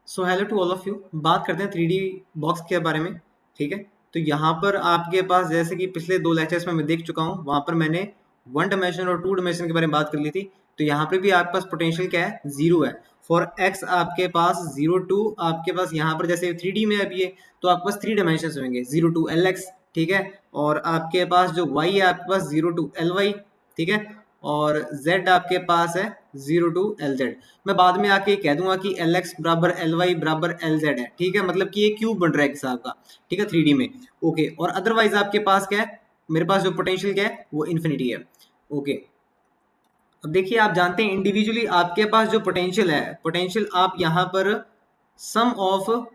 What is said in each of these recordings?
So hello to all of you. बात करते हैं 3D बॉक्स के बारे में। ठीक है, तो यहाँ पर आपके पास जैसे कि पिछले 2 लेक्चर्स में मैं देख चुका हूँ, वहाँ पर मैंने 1 डायमेंशन और 2 डायमेंशन के बारे में बात कर ली थी। तो यहाँ पर भी आपके पास पोटेंशियल क्या है, जीरो है। फॉर एक्स आपके पास 0 2, आपके पास यहाँ पर जैसे 3D में अभी है तो आपके पास 3 डायमेंशन होंगे, 0 2 LX। ठीक है, और आपके पास जो y है आपके पास 0 2 LY। ठीक है, और z आपके पास है 0 2 LZ। मैं बाद में आके कह दूंगा कि LX बराबर LY बराबर LZ है। ठीक है, मतलब कि ये क्यूब बन रहा है हिसाब का। ठीक है, 3D में। ओके, और अदरवाइज आपके पास क्या है, मेरे पास जो पोटेंशियल क्या है वो इन्फिनिटी है। ओके, अब देखिए, आप जानते हैं इंडिविजुअली आपके पास जो पोटेंशियल है, पोटेंशियल आप यहाँ पर सम ऑफ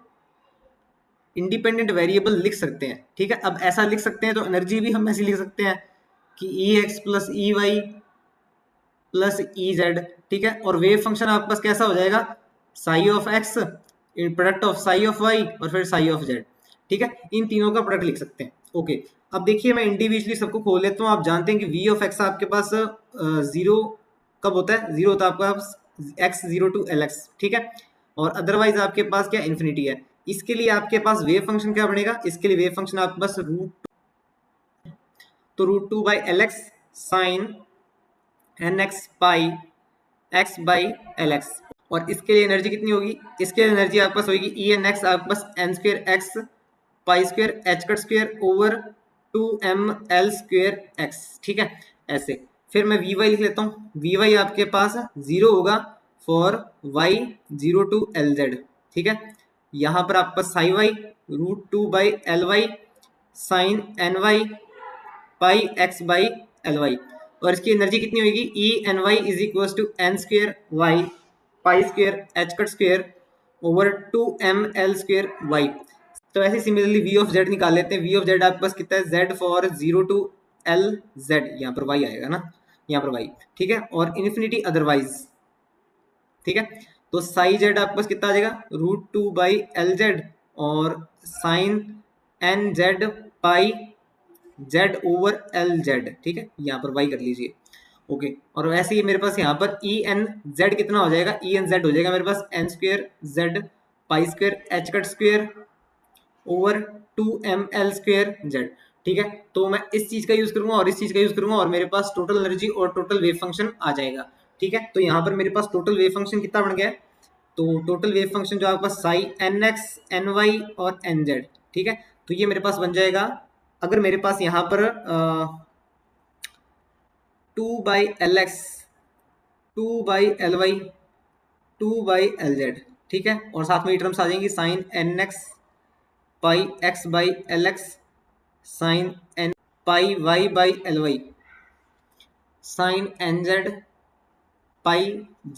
इंडिपेंडेंट वेरिएबल लिख सकते हैं। ठीक है, अब ऐसा लिख सकते हैं तो एनर्जी भी हम ऐसे लिख सकते हैं कि EX plus EY plus EZ। ठीक है, और वेव फंक्शन आपके पास कैसा हो जाएगा, psi of X product of psi of Y और फिर साई ऑफ जेड। ठीक है, इन तीनों का प्रोडक्ट लिख सकते हैं। ओके, अब देखिए मैं इंडिविजुअली सबको खोल लेता हूँ। आप जानते हैं कि वी ऑफ एक्स आपके पास जीरो कब होता है, जीरो होता है आपके पास एक्स 0 2 LX। ठीक है, और अदरवाइज आपके पास क्या इन्फिनिटी है। इसके लिए आपके पास वेव फंक्शन क्या बनेगा, इसके लिए वेव फंक्शन आपके पास √2/LX sine NX pi x by LX। और इसके लिए एनर्जी कितनी होगी, इसके लिए एनर्जी आपके पास होगी ENX आपके पास n स्क्वेयर x पाई square h cut square over 2ml square x। ठीक है, ऐसे फिर मैं Vy लिख लेता हूँ। Vy आपके पास जीरो होगा फॉर y 0 2 LZ। ठीक है, यहाँ पर आपके पास psi y √2/LY sine NY pi x by LY। और इसकी एनर्जी कितनी होगी, ENY is equal to n square y pi square h cut square over 2ml square y। तो ऐसे सिमिलरली v ऑफ z निकाल लेते हैं। v ऑफ z आपके पास कितना है, z फॉर 0 2 LZ, यहाँ पर y आएगा ना, यहाँ पर y। ठीक है, और इन्फिनिटी अदरवाइज। ठीक है, तो साई z आपके पास कितना आ जाएगा, √2/LZ और sine NZ pi Z over LZ। ठीक है, यहाँ पर y कर लीजिए। ओके, और वैसे ही मेरे पास यहाँ पर ENZ कितना हो जाएगा, ENZ हो जाएगा मेरे पास n स्क्वेयर Z पाई square h cut square over 2ml square Z। ठीक है, तो मैं इस चीज का यूज करूंगा और इस चीज का यूज करूंगा और मेरे पास टोटल एनर्जी और टोटल वेव फंक्शन आ जाएगा। ठीक है, तो यहाँ पर मेरे पास टोटल वेव फंक्शन कितना बन गया है, तो टोटल वेव फंक्शन जो आपके पास साई NX NY और NZ। ठीक है, तो ये मेरे पास बन जाएगा, अगर मेरे पास यहाँ पर 2/LX 2/LY 2/LZ। ठीक है, और साथ में ये टर्म्स आ जाएंगी sine NX pi x by LX sine N pi y by LY sine NZ pi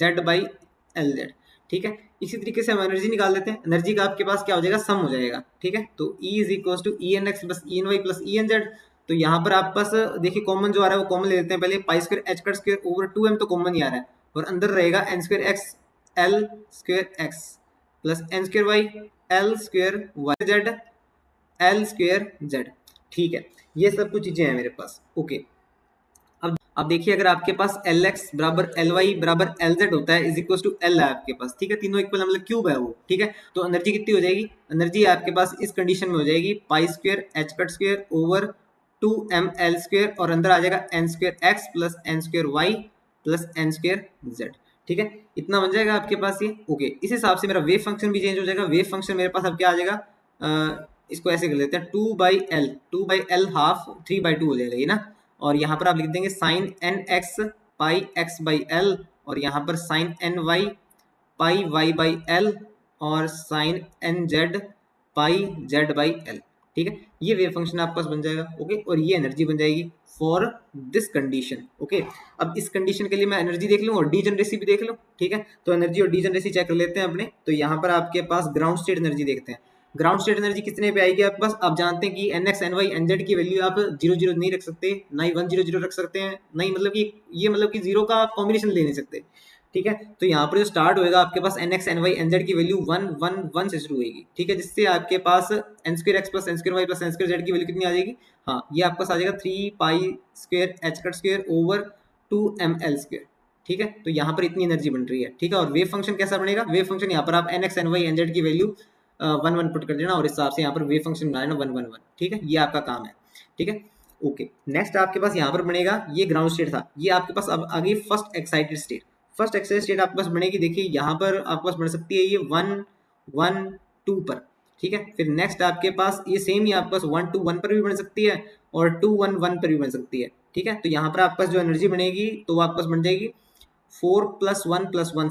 Z by LZ। ठीक है, इसी तरीके से हम एनर्जी निकाल लेते हैं। एनर्जी का आपके पास क्या हो जाएगा, सम हो जाएगा। ठीक है, तो E is equal to ENX plus ENY plus ENZ। तो यहाँ पर आपके पास देखिए कॉमन जो आ रहा है वो कॉमन ले लेते हैं पहले, pi square h cut square over 2m तो कॉमन ही आ रहा है, और अंदर रहेगा n square x l square x plus n square y l square y z l square z। ठीक है, ये सब कुछ चीजें हैं मेरे पास। ओके, अब देखिए, अगर आपके पास LX बराबर LY बराबर LZ होता है इज इक्वल टू L है आपके पास। ठीक है, तीनों इक्वल मतलब क्यूब है वो। ठीक है, तो एनर्जी कितनी हो जाएगी, एनर्जी आपके पास इस कंडीशन में हो जाएगी pi square h cut square over 2ml square और अंदर आ जाएगा n square x plus n square y plus n square z। ठीक है, इतना बन जाएगा आपके पास ये। ओके, इस हिसाब से मेरा वेव फंक्शन भी चेंज हो जाएगा। वेव फंक्शन मेरे पास अब क्या आ जाएगा, इसको ऐसे कर लेते हैं 2/L हाफ 3/2 हो जाएगा ये ना, और यहाँ पर आप लिख देंगे sine NX pi x by L और यहाँ पर sine NY pi y by L और sine NZ pi z by L. ठीक है, ये वेव फंक्शन आपके पास बन जाएगा। ओके, और ये एनर्जी बन जाएगी फॉर दिस कंडीशन। ओके, अब इस कंडीशन के लिए मैं एनर्जी देख लूँ और डीजनरेसी भी देख लूँ। ठीक है, तो एनर्जी और डीजनरेसी चेक कर लेते हैं अपने। तो यहाँ पर आपके पास ग्राउंड स्टेट एनर्जी देखते हैं। ग्राउंड स्टेट एनर्जी कितने पे आएगी आपके पास, आप जानते हैं कि NX NY NZ की वैल्यू आप 0 0 नहीं रख सकते, ना ही 1 0 0 रख सकते हैं, नहीं मतलब कि ये मतलब कि जीरो का कॉम्बिनेशन ले नहीं सकते। ठीक है, तो यहाँ पर जो स्टार्ट होएगा आपके पास NX NY NZ की वैल्यू 1 1 1 से शुरू होगी। ठीक है, जिससे आपके पास n square x plus n square y plus n square z की वैल्यू कितनी आ जाएगी, हाँ ये आपके पास आ जाएगा 3 pi square h cut square over 2ml square. ठीक है। तो यहाँ पर इतनी एनर्जी बन रही है, ठीक है। और वेव फंक्शन कैसा बनेगा, वेव फंक्शन यहाँ पर आप nx ny nz की वैल्यू 1 1 पुट कर देना और इस हिसाब से यहाँ पर वेव फंक्शन बना लेना 1 1 1, ठीक है। ये आपका काम है, ठीक है। ओके, नेक्स्ट आपके पास यहाँ पर बनेगा, ये ग्राउंड स्टेट था, ये आपके पास अब आ गई first excited state. First excited state आपके पास बनेगी, देखिए यहाँ पर आपके पास बन सकती है ये 1 1 2 पर, ठीक है। फिर नेक्स्ट आपके पास ये सेम ही आपके पास 1 2 1 पर भी बन सकती है और 2 1 1 पर भी बन सकती है, ठीक है। तो यहाँ पर आपके पास जो एनर्जी बनेगी तो वो आपके पास बन जाएगी 4 + 1 + 1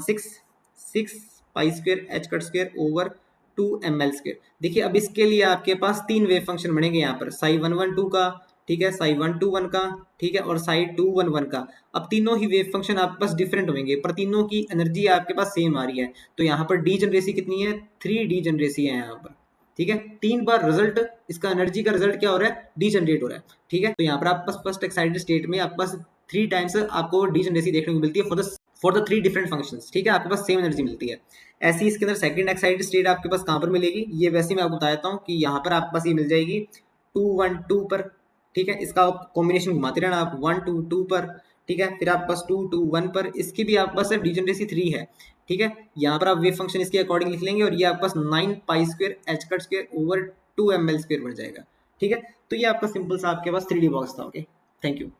6 pi square h cut square over 2 ml square. देखिए अब इसके लिए आपके पास तीन वेव फंक्शन बनेंगे यहाँ पर, साई 1 1 2 का, ठीक है, साई 1 2 1 का, ठीक है, और साई 2 1 1 का। अब तीनों ही वेव फंक्शन आपके पास डिफरेंट होंगे पर तीनों की एनर्जी आपके पास सेम आ रही है। तो यहाँ पर डी जनरेसी कितनी है, 3 डी जनरेसी है यहाँ पर, ठीक है। 3 बार रिजल्ट, इसका एनर्जी का रिजल्ट क्या हो रहा है, डी जनरेट हो रहा है, ठीक है। तो यहाँ पर आपके पास फर्स्ट एक्साइटेड स्टेट में आपके पास 3 टाइम्स आपको डी जनरेसी देखने को मिलती है फॉर द 3 डिफरेंट फंक्शंस, ठीक है। आपके पास सेम एनर्जी मिलती है। ऐसी इसके अंदर सेकंड एक्साइटेड स्टेट आपके पास कहाँ पर मिलेगी, ये वैसे मैं आपको बता देता हूँ कि यहाँ पर आपके पास ये मिल जाएगी 2 1 2 पर, ठीक है। इसका कॉम्बिनेशन घुमाते रहना आप 1 2 2 पर, ठीक है। फिर आपके पास 2 2 1 पर, इसकी भी आपके पास डीजनरेसी 3 है, ठीक है। यहाँ पर आप वेव फंक्शन इसके अकॉर्डिंग लिख लेंगे और ये आपके पास 9 pi square h cut square over 2 ml square बन जाएगा, ठीक है। तो ये आपका सिंपल सा आपके पास 3D बॉक्स था। Okay, thank you.